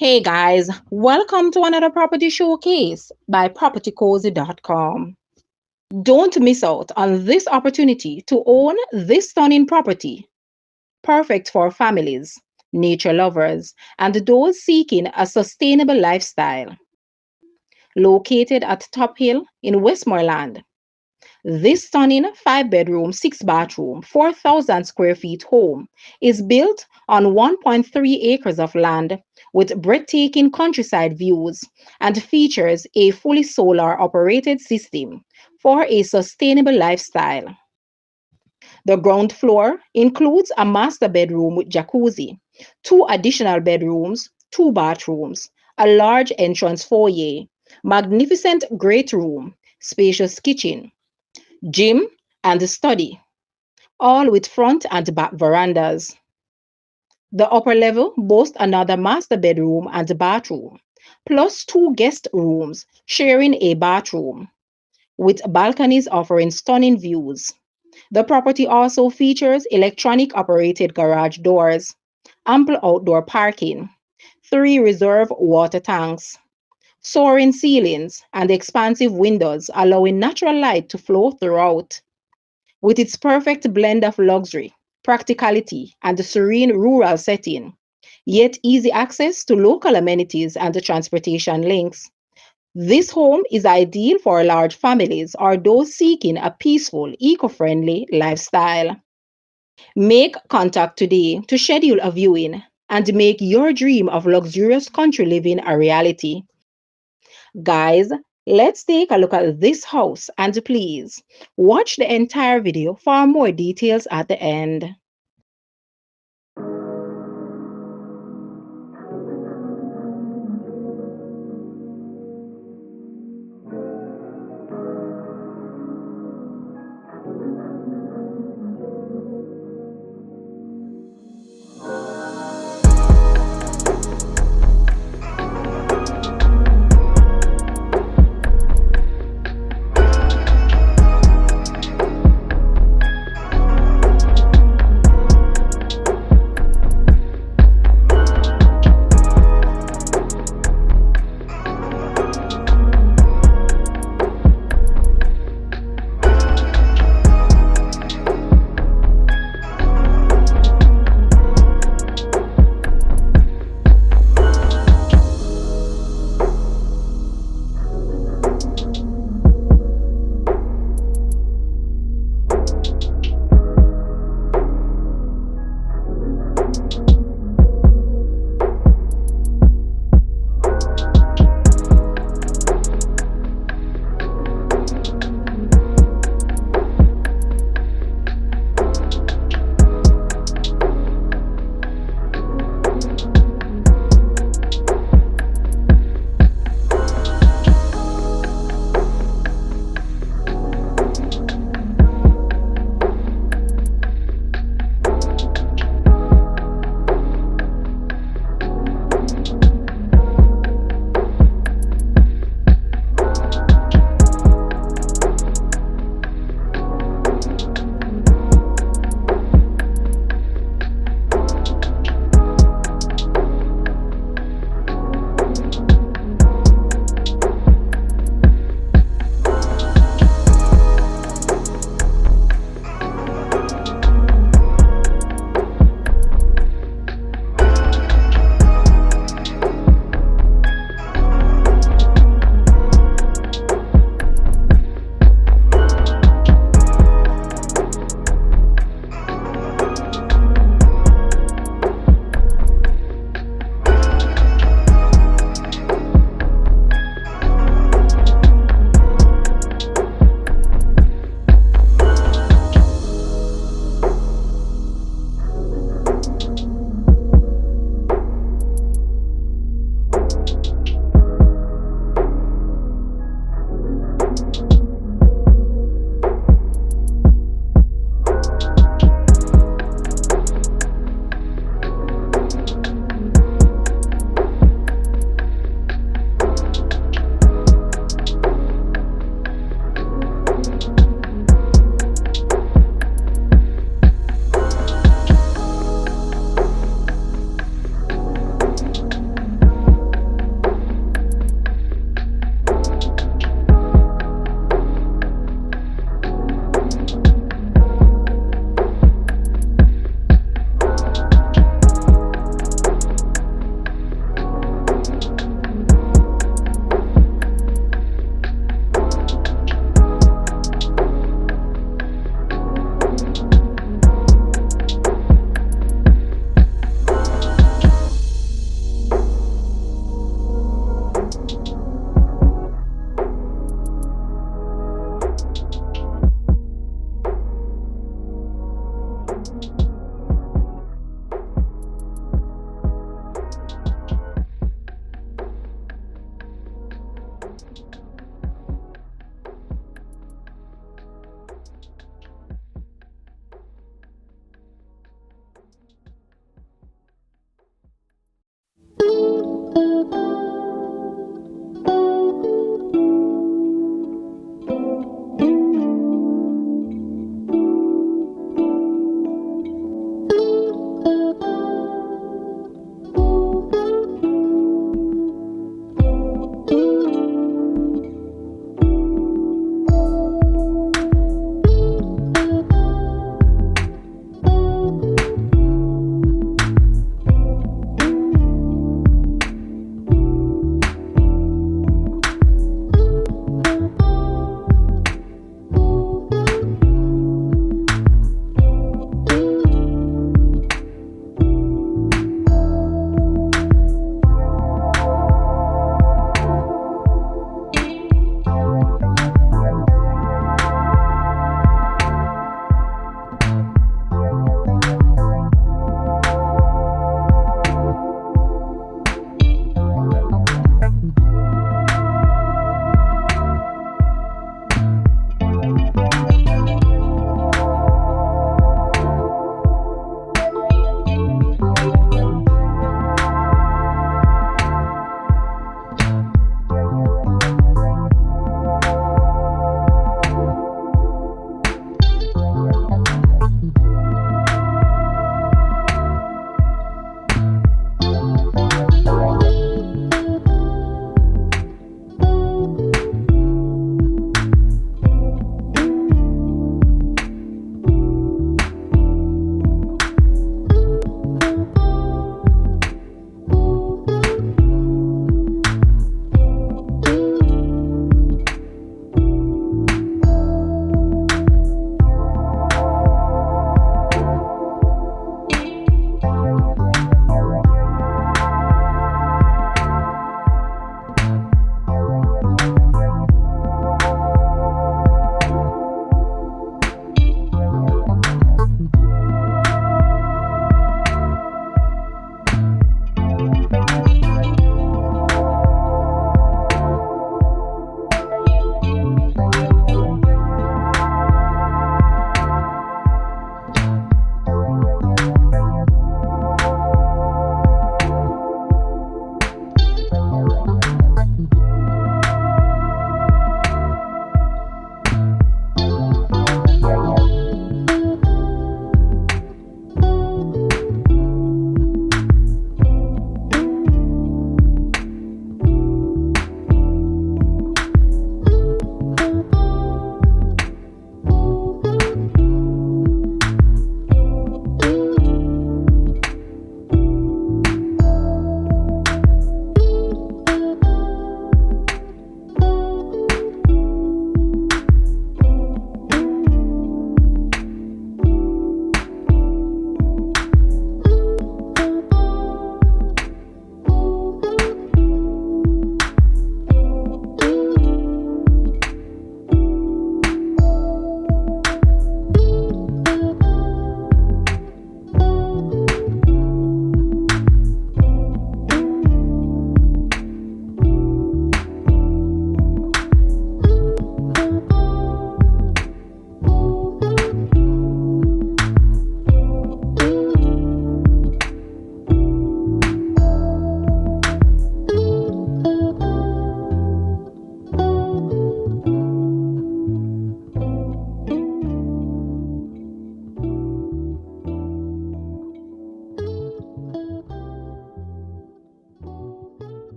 Hey guys, welcome to another property showcase by propertycozy.com. Don't miss out on this opportunity to own this stunning property, perfect for families, nature lovers, and those seeking a sustainable lifestyle. Located at Top Hill in Westmoreland, this stunning 5 bedroom, 6 bathroom, 4,000 square feet home is built on 1.3 acres of land with breathtaking countryside views and features a fully solar operated system for a sustainable lifestyle. The ground floor includes a master bedroom with jacuzzi, two additional bedrooms, two bathrooms, a large entrance foyer, magnificent great room, spacious kitchen, gym, and study, all with front and back verandas. The upper level boasts another master bedroom and bathroom, plus two guest rooms sharing a bathroom, with balconies offering stunning views. The property also features electronic operated garage doors, ample outdoor parking, three reserve water tanks, soaring ceilings, and expansive windows allowing natural light to flow throughout. With its perfect blend of luxury, practicality, and a serene rural setting, yet easy access to local amenities and the transportation links. This home is ideal for large families or those seeking a peaceful, eco friendly lifestyle. Make contact today to schedule a viewing and make your dream of luxurious country living a reality. Guys, let's take a look at this house and please watch the entire video for more details at the end.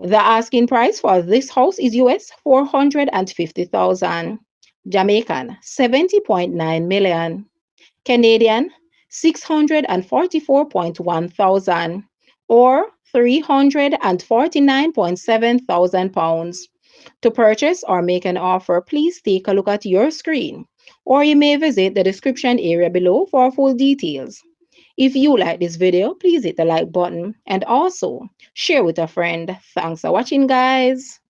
The asking price for this house is US 450,000, Jamaican 70.9 million, Canadian 644.1 thousand, or 349.7 thousand pounds. To purchase or make an offer, please take a look at your screen, or you may visit the description area below for full details. If you like this video, please hit the like button and also share with a friend. Thanks for watching, guys.